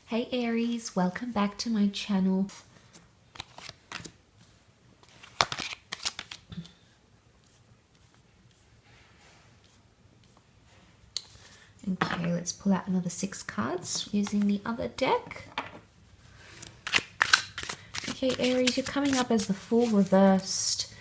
Hey Aries, welcome back to my channel. Okay, let's pull out another 6 cards using the other deck. Okay, Aries, you're coming up as the Fool reversed.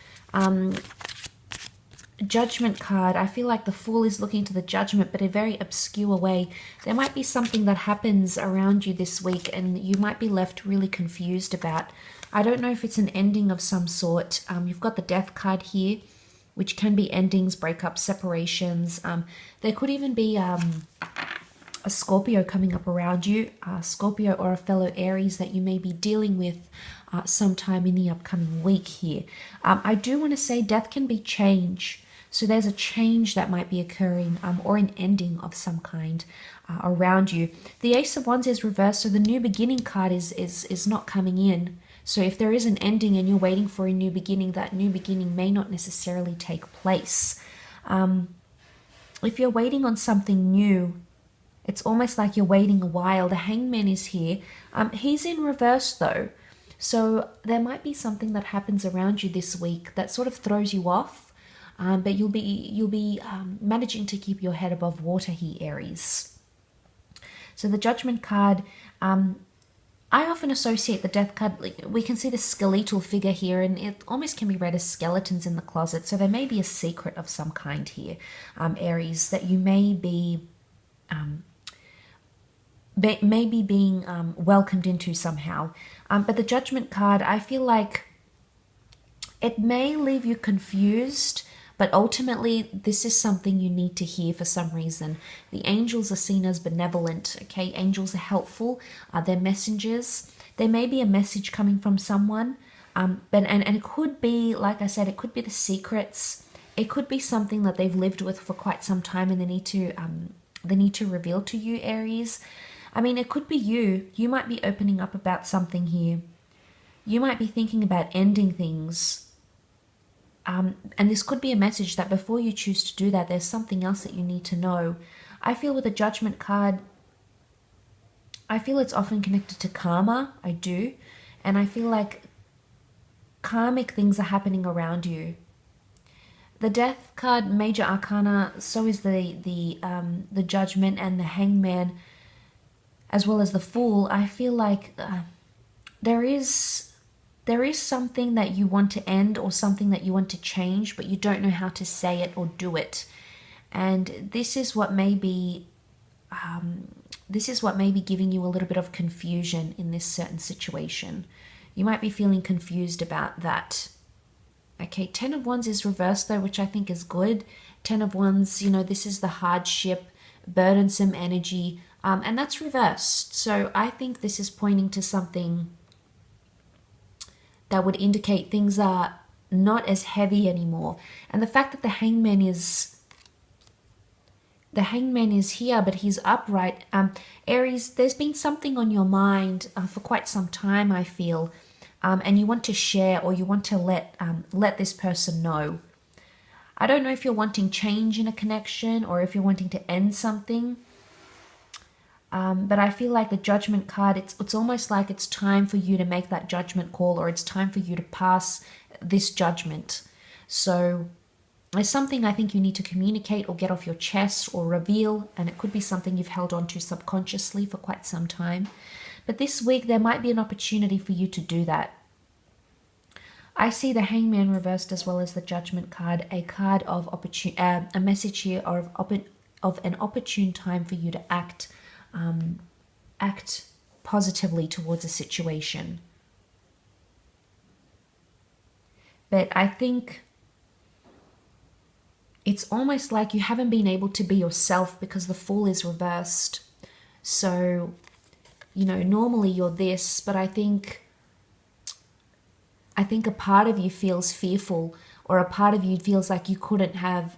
Judgment card. I feel like the Fool is looking to the Judgment, but in a very obscure way. There might be something that happens around you this week and you might be left really confused about. I don't know if it's an ending of some sort. You've got the Death card here, which can be endings, breakups, separations. There could even be a Scorpio coming up around you, Scorpio or a fellow Aries that you may be dealing with sometime in the upcoming week here. I do want to say death can be change. So there's a change that might be occurring or an ending of some kind around you. The Ace of Wands is reversed, so the new beginning card is not coming in. So if there is an ending and you're waiting for a new beginning, that new beginning may not necessarily take place. If you're waiting on something new, it's almost like you're waiting a while. The Hangman is here. He's in reverse though. So there might be something that happens around you this week that sort of throws you off. But you'll be managing to keep your head above water here, Aries. So the Judgment card, I often associate the Death card, we can see the skeletal figure here, and it almost can be read as skeletons in the closet. So there may be a secret of some kind here, Aries, that you may be being welcomed into somehow. But the Judgment card, I feel like it may leave you confused, but ultimately this is something you need to hear for some reason. The angels are seen as benevolent, okay? Angels are helpful, they're messengers. There may be a message coming from someone, but it could be, like I said, it could be the secrets. It could be something that they've lived with for quite some time and they need to reveal to you, Aries. I mean, it could be you. You might be opening up about something here. You might be thinking about ending things. And this could be a message that before you choose to do that, there's something else that you need to know. I feel with the Judgment card, I feel it's often connected to karma. I do. And I feel like karmic things are happening around you. The Death card, major arcana, so is the Judgment and the Hangman, as well as the Fool. I feel like there is something that you want to end or something that you want to change, but you don't know how to say it or do it. And this is what may be giving you a little bit of confusion in this certain situation. You might be feeling confused about that. Okay, 10 of Wands is reversed though, which I think is good. 10 of Wands, you know, this is the hardship, burdensome energy, and that's reversed. So I think this is pointing to something that would indicate things are not as heavy anymore. And the fact that the Hangman is here, but he's upright. Aries, there's been something on your mind for quite some time, I feel, and you want to share or you want to let this person know. I don't know if you're wanting change in a connection or if you're wanting to end something. But I feel like the Judgment card, it's almost like it's time for you to make that judgment call, or it's time for you to pass this judgment. So there's something I think you need to communicate or get off your chest or reveal, and it could be something you've held on to subconsciously for quite some time. But this week there might be an opportunity for you to do that. I see the Hangman reversed as well as the Judgment card, a card of a message here of an opportune time for you to act positively towards a situation. But I think it's almost like you haven't been able to be yourself because the Fool is reversed. So, you know, normally you're this, but I think a part of you feels fearful, or a part of you feels like you couldn't have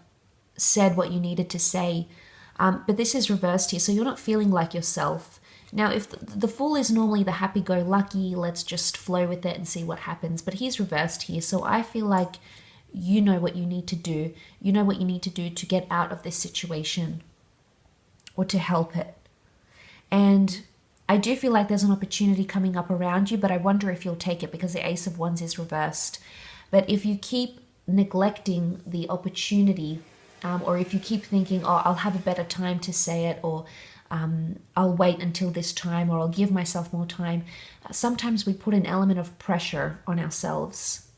said what you needed to say. But this is reversed here, so you're not feeling like yourself. Now, if the Fool is normally the happy-go-lucky, let's just flow with it and see what happens, but he's reversed here, so I feel like you know what you need to do. You know what you need to do to get out of this situation or to help it. And I do feel like there's an opportunity coming up around you, but I wonder if you'll take it because the Ace of Wands is reversed. But if you keep neglecting the opportunity, or if you keep thinking, oh, I'll have a better time to say it, or I'll wait until this time, or I'll give myself more time, sometimes we put an element of pressure on ourselves.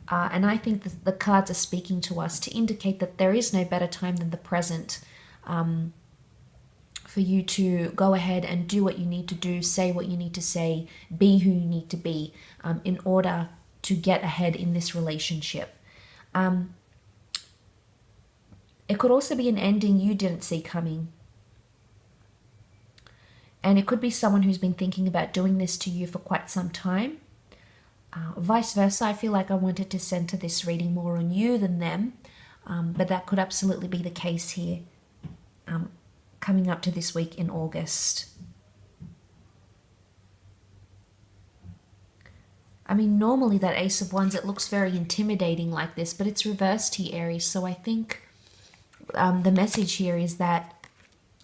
And I think that the cards are speaking to us to indicate that there is no better time than the present, for you to go ahead and do what you need to do, say what you need to say, be who you need to be, in order to get ahead in this relationship. It could also be an ending you didn't see coming. And it could be someone who's been thinking about doing this to you for quite some time. Vice versa, I feel like I wanted to center this reading more on you than them. But that could absolutely be the case here, coming up to this week in August. I mean, normally that Ace of Wands, it looks very intimidating like this, but it's reversed here, Aries. So I think the message here is that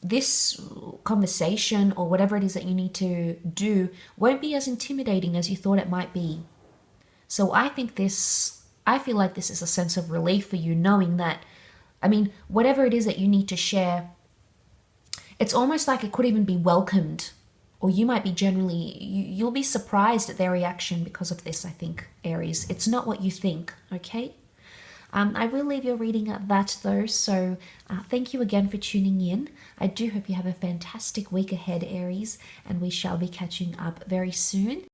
this conversation or whatever it is that you need to do won't be as intimidating as you thought it might be. So I feel like this is a sense of relief for you, knowing that, I mean, whatever it is that you need to share, it's almost like it could even be welcomed, or you might be you'll be surprised at their reaction because of this, I think, Aries. It's not what you think, okay? I will leave your reading at that though, so thank you again for tuning in. I do hope you have a fantastic week ahead, Aries, and we shall be catching up very soon.